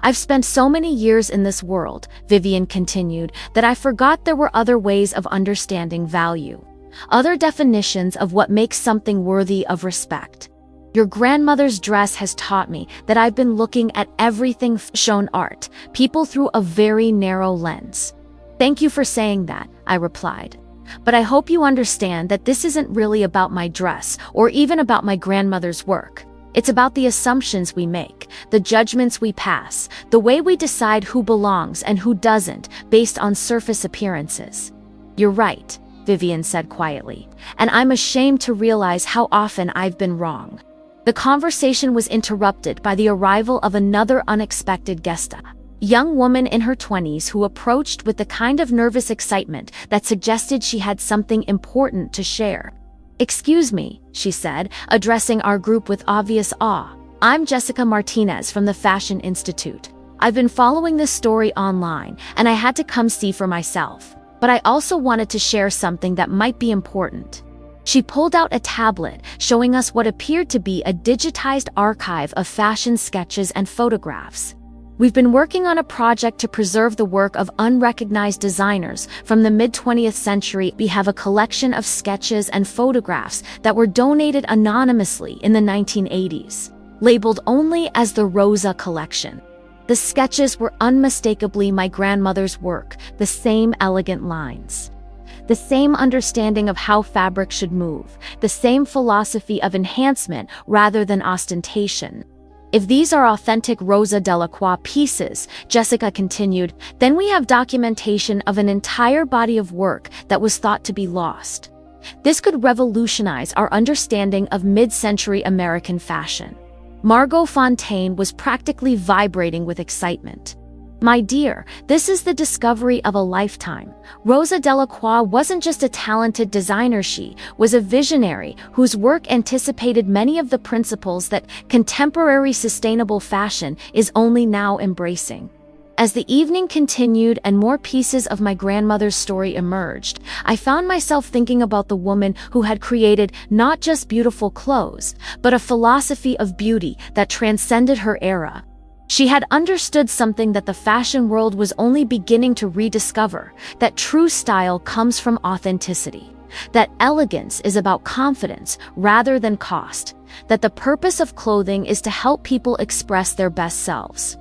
I've spent so many years in this world, Vivian continued, that I forgot there were other ways of understanding value, other definitions of what makes something worthy of respect. Your grandmother's dress has taught me that I've been looking at everything shown art, people through a very narrow lens. Thank you for saying that, I replied. But I hope you understand that this isn't really about my dress or even about my grandmother's work. It's about the assumptions we make, the judgments we pass, the way we decide who belongs and who doesn't based on surface appearances. You're right, Vivian said quietly, and I'm ashamed to realize how often I've been wrong. The conversation was interrupted by the arrival of another unexpected guest, a young woman in her 20s who approached with the kind of nervous excitement that suggested she had something important to share. Excuse me, she said, addressing our group with obvious awe. I'm Jessica Martinez from the Fashion Institute. I've been following this story online, and I had to come see for myself. But I also wanted to share something that might be important. She pulled out a tablet, showing us what appeared to be a digitized archive of fashion sketches and photographs. We've been working on a project to preserve the work of unrecognized designers from the mid-20th century. We have a collection of sketches and photographs that were donated anonymously in the 1980s. labeled only as the Rosa collection. The sketches were unmistakably my grandmother's work, the same elegant lines, the same understanding of how fabric should move, the same philosophy of enhancement rather than ostentation. If these are authentic Rosa Delacroix pieces, Jessica continued, then we have documentation of an entire body of work that was thought to be lost. This could revolutionize our understanding of mid-century American fashion. Margot Fontaine was practically vibrating with excitement. My dear, this is the discovery of a lifetime. Rosa Delacroix wasn't just a talented designer, she was a visionary whose work anticipated many of the principles that contemporary sustainable fashion is only now embracing. As the evening continued and more pieces of my grandmother's story emerged, I found myself thinking about the woman who had created not just beautiful clothes, but a philosophy of beauty that transcended her era. She had understood something that the fashion world was only beginning to rediscover, that true style comes from authenticity, that elegance is about confidence rather than cost, that the purpose of clothing is to help people express their best selves.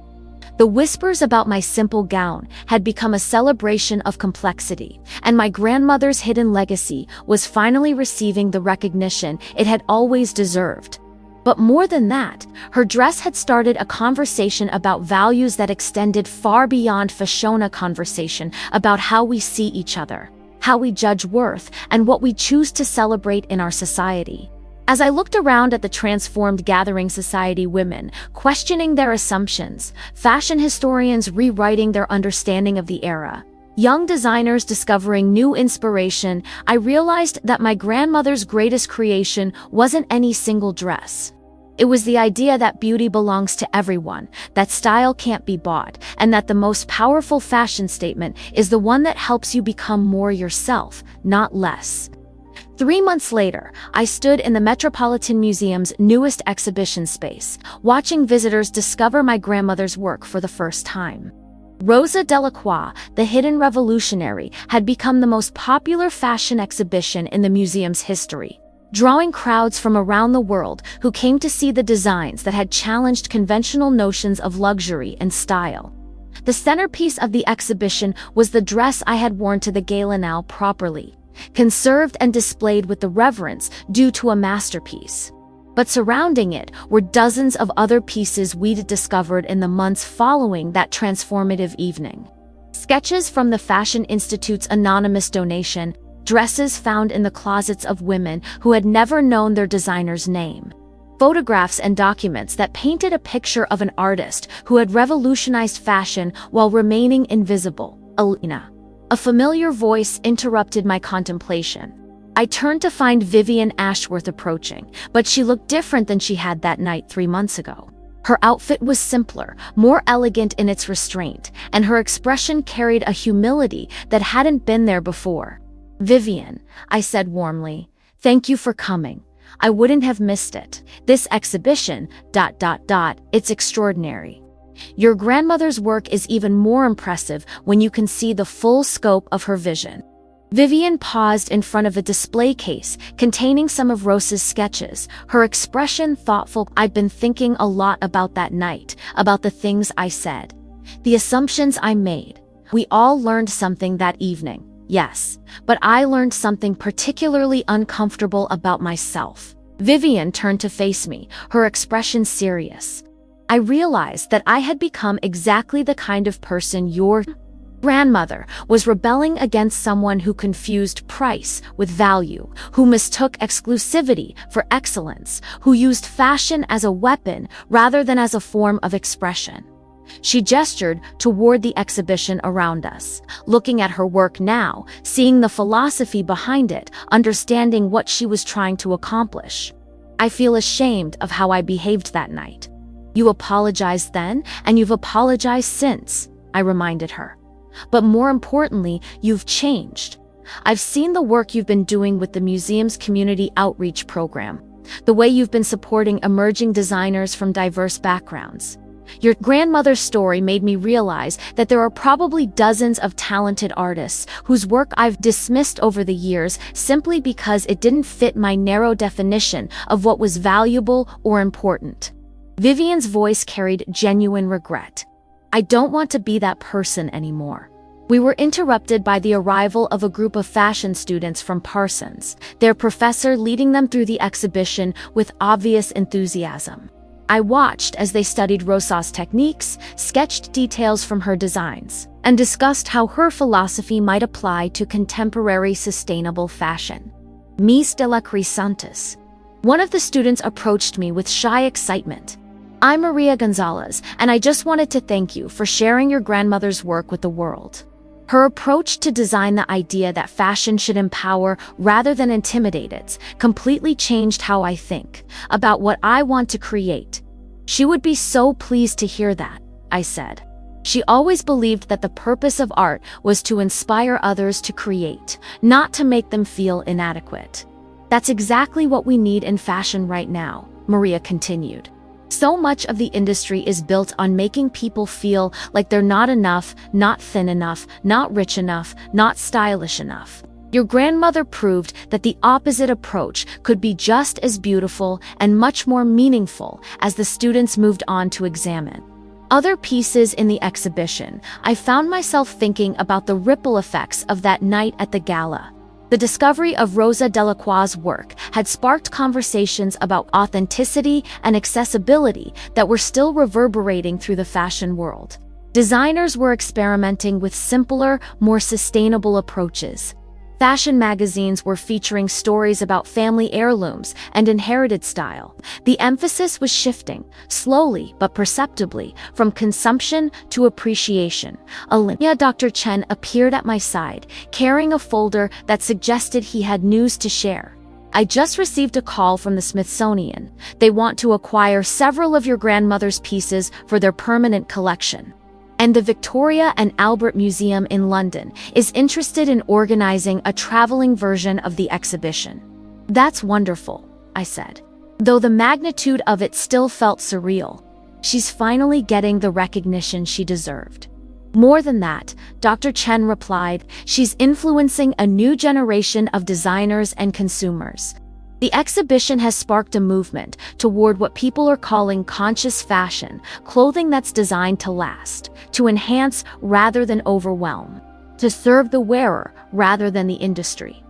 The whispers about my simple gown had become a celebration of complexity, and my grandmother's hidden legacy was finally receiving the recognition it had always deserved. But more than that, her dress had started a conversation about values that extended far beyond fashion, a conversation about how we see each other, how we judge worth, and what we choose to celebrate in our society. As I looked around at the transformed gathering, society women questioning their assumptions, fashion historians rewriting their understanding of the era, young designers discovering new inspiration, I realized that my grandmother's greatest creation wasn't any single dress. It was the idea that beauty belongs to everyone, that style can't be bought, and that the most powerful fashion statement is the one that helps you become more yourself, not less. 3 months later, I stood in the Metropolitan Museum's newest exhibition space, watching visitors discover my grandmother's work for the first time. Rosa Delacroix, the hidden revolutionary, had become the most popular fashion exhibition in the museum's history, drawing crowds from around the world who came to see the designs that had challenged conventional notions of luxury and style. The centerpiece of the exhibition was the dress I had worn to the Gala, now properly conserved and displayed with the reverence due to a masterpiece. But surrounding it were dozens of other pieces we'd discovered in the months following that transformative evening. Sketches from the Fashion Institute's anonymous donation, dresses found in the closets of women who had never known their designer's name, photographs and documents that painted a picture of an artist who had revolutionized fashion while remaining invisible. Alina. A familiar voice interrupted my contemplation. I turned to find Vivian Ashworth approaching, but she looked different than she had that night 3 months ago. Her outfit was simpler, more elegant in its restraint, and her expression carried a humility that hadn't been there before. "Vivian," I said warmly, "thank you for coming. I wouldn't have missed it. This exhibition, it's extraordinary. Your grandmother's work is even more impressive when you can see the full scope of her vision." Vivian paused in front of a display case containing some of Rosa's sketches, her expression thoughtful. "I've been thinking a lot about that night, about the things I said, the assumptions I made. We all learned something that evening, yes, but I learned something particularly uncomfortable about myself." Vivian turned to face me, her expression serious. I realized that I had become exactly the kind of person your grandmother was, rebelling against someone who confused price with value, who mistook exclusivity for excellence, who used fashion as a weapon rather than as a form of expression. She gestured toward the exhibition around us, looking at her work now, seeing the philosophy behind it, understanding what she was trying to accomplish. "I feel ashamed of how I behaved that night." "You apologized then, and you've apologized since," I reminded her. "But more importantly, you've changed. I've seen the work you've been doing with the museum's community outreach program, the way you've been supporting emerging designers from diverse backgrounds. Your grandmother's story made me realize that there are probably dozens of talented artists whose work I've dismissed over the years simply because it didn't fit my narrow definition of what was valuable or important." Vivian's voice carried genuine regret. I don't want to be that person anymore. We were interrupted by the arrival of a group of fashion students from Parsons, their professor leading them through the exhibition with obvious enthusiasm. I watched as they studied Rosa's techniques, sketched details from her designs, and discussed how her philosophy might apply to contemporary sustainable fashion. Miss Delacroix Santos. One of the students approached me with shy excitement. I'm Maria Gonzalez, and I just wanted to thank you for sharing your grandmother's work with the world. Her approach to design, the idea that fashion should empower rather than intimidate it, completely changed how I think about what I want to create. She would be so pleased to hear that, I said. She always believed that the purpose of art was to inspire others to create, not to make them feel inadequate. That's exactly what we need in fashion right now, Maria continued. So much of the industry is built on making people feel like they're not enough, not thin enough, not rich enough, not stylish enough. Your grandmother proved that the opposite approach could be just as beautiful and much more meaningful as the students moved on to examine other pieces in the exhibition. I found myself thinking about the ripple effects of that night at the gala. The discovery of Rosa Delacroix's work had sparked conversations about authenticity and accessibility that were still reverberating through the fashion world. Designers were experimenting with simpler, more sustainable approaches. Fashion magazines were featuring stories about family heirlooms and inherited style. The emphasis was shifting, slowly but perceptibly, from consumption to appreciation. Dr. Chen appeared at my side, carrying a folder that suggested he had news to share. I just received a call from the Smithsonian. They want to acquire several of your grandmother's pieces for their permanent collection. And the Victoria and Albert Museum in London is interested in organizing a traveling version of the exhibition. That's wonderful, I said, though the magnitude of it still felt surreal. She's finally getting the recognition she deserved. More than that, Dr. Chen replied, she's influencing a new generation of designers and consumers. The exhibition has sparked a movement toward what people are calling conscious fashion, clothing that's designed to last, to enhance rather than overwhelm, to serve the wearer rather than the industry.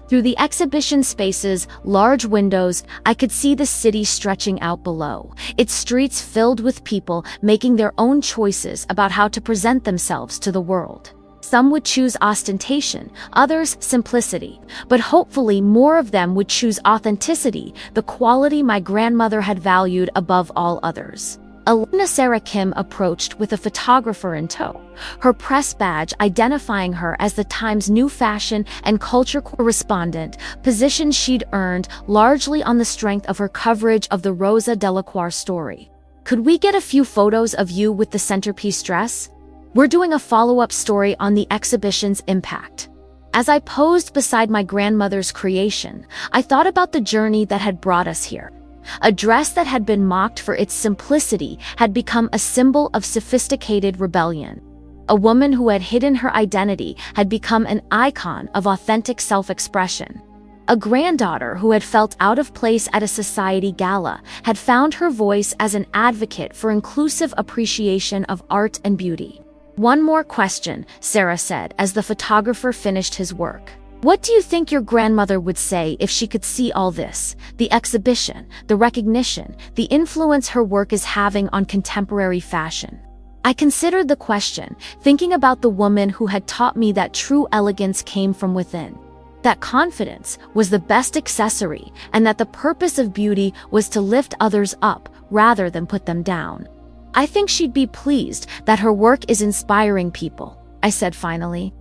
Through the exhibition space's large windows, I could see the city stretching out below, its streets filled with people making their own choices about how to present themselves to the world. Some would choose ostentation, others simplicity, but hopefully more of them would choose authenticity, the quality my grandmother had valued above all others. Alina Sarah Kim approached with a photographer in tow, her press badge identifying her as the Times' new fashion and culture correspondent, position she'd earned largely on the strength of her coverage of the Rosa Delacroix story. Could we get a few photos of you with the centerpiece dress? We're doing a follow-up story on the exhibition's impact. As I posed beside my grandmother's creation, I thought about the journey that had brought us here. A dress that had been mocked for its simplicity had become a symbol of sophisticated rebellion. A woman who had hidden her identity had become an icon of authentic self-expression. A granddaughter who had felt out of place at a society gala had found her voice as an advocate for inclusive appreciation of art and beauty. One more question, Sarah said as the photographer finished his work. What do you think your grandmother would say if she could see all this? The exhibition, the recognition, the influence her work is having on contemporary fashion. I considered the question, thinking about the woman who had taught me that true elegance came from within. That confidence was the best accessory, and that the purpose of beauty was to lift others up rather than put them down. I think she'd be pleased that her work is inspiring people, I said finally.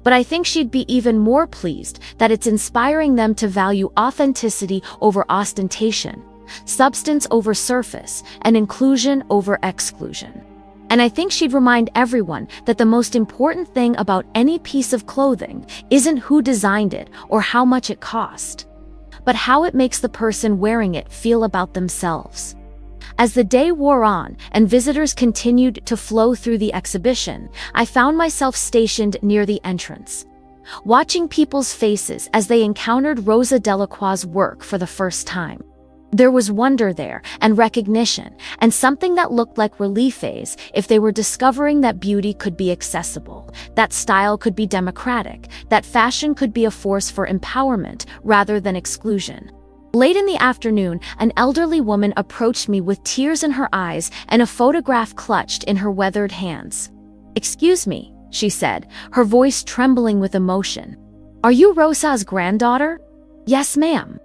But I think she'd be even more pleased that it's inspiring them to value authenticity over ostentation, substance over surface, and inclusion over exclusion. And I think she'd remind everyone that the most important thing about any piece of clothing isn't who designed it or how much it cost, but how it makes the person wearing it feel about themselves. As the day wore on and visitors continued to flow through the exhibition, I found myself stationed near the entrance, watching people's faces as they encountered Rosa Delacroix's work for the first time. There was wonder there, and recognition, and something that looked like relief if they were discovering that beauty could be accessible, that style could be democratic, that fashion could be a force for empowerment rather than exclusion. Late in the afternoon, an elderly woman approached me with tears in her eyes and a photograph clutched in her weathered hands. "Excuse me," she said, her voice trembling with emotion. "Are you Rosa's granddaughter?" "Yes, ma'am."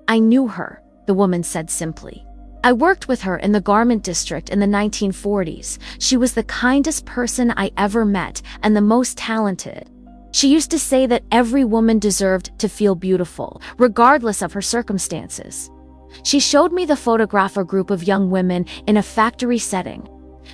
"I knew her," the woman said simply. "I worked with her in the garment district in the 1940s. She was the kindest person I ever met and the most talented. She used to say that every woman deserved to feel beautiful, regardless of her circumstances." She showed me the photograph of a group of young women in a factory setting,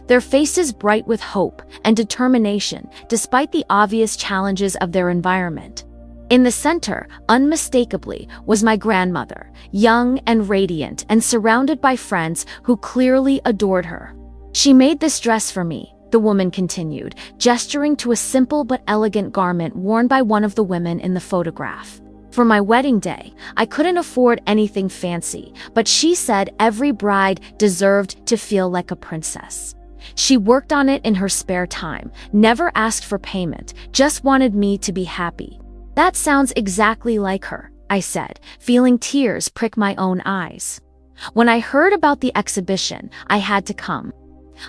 their faces bright with hope and determination despite the obvious challenges of their environment. In the center, unmistakably, was my grandmother, young and radiant and surrounded by friends who clearly adored her. "She made this dress for me," the woman continued, gesturing to a simple but elegant garment worn by one of the women in the photograph. "For my wedding day, I couldn't afford anything fancy, but she said every bride deserved to feel like a princess. She worked on it in her spare time, never asked for payment, just wanted me to be happy." "That sounds exactly like her," I said, feeling tears prick my own eyes. "When I heard about the exhibition, I had to come.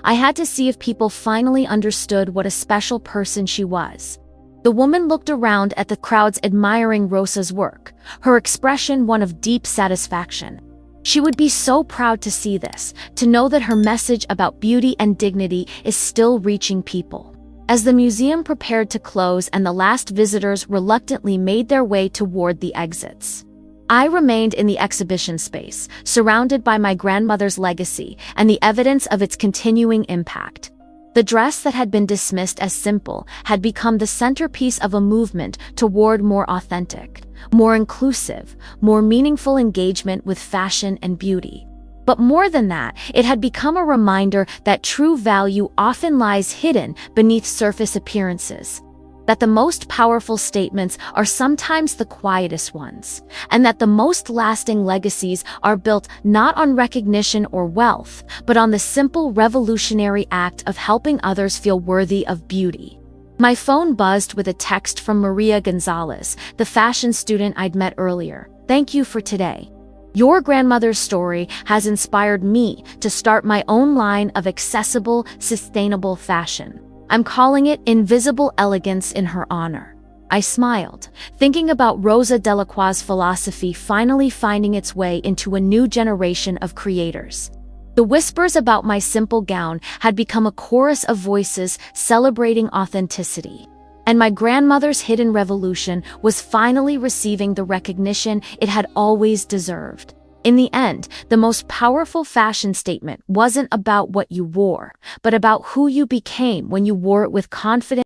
I had to see if people finally understood what a special person she was." The woman looked around at the crowds admiring Rosa's work, her expression one of deep satisfaction. She would be so proud to see this, to know that her message about beauty and dignity is still reaching people. As the museum prepared to close and the last visitors reluctantly made their way toward the exits, I remained in the exhibition space, surrounded by my grandmother's legacy and the evidence of its continuing impact. The dress that had been dismissed as simple had become the centerpiece of a movement toward more authentic, more inclusive, more meaningful engagement with fashion and beauty. But more than that, it had become a reminder that true value often lies hidden beneath surface appearances, that the most powerful statements are sometimes the quietest ones, and that the most lasting legacies are built not on recognition or wealth, but on the simple revolutionary act of helping others feel worthy of beauty. My phone buzzed with a text from Maria Gonzalez, the fashion student I'd met earlier. "Thank you for today. Your grandmother's story has inspired me to start my own line of accessible, sustainable fashion. I'm calling it Invisible Elegance in her honor." I smiled, thinking about Rosa Delacroix's philosophy finally finding its way into a new generation of creators. The whispers about my simple gown had become a chorus of voices celebrating authenticity. And my grandmother's hidden revolution was finally receiving the recognition it had always deserved. In the end, the most powerful fashion statement wasn't about what you wore, but about who you became when you wore it with confidence.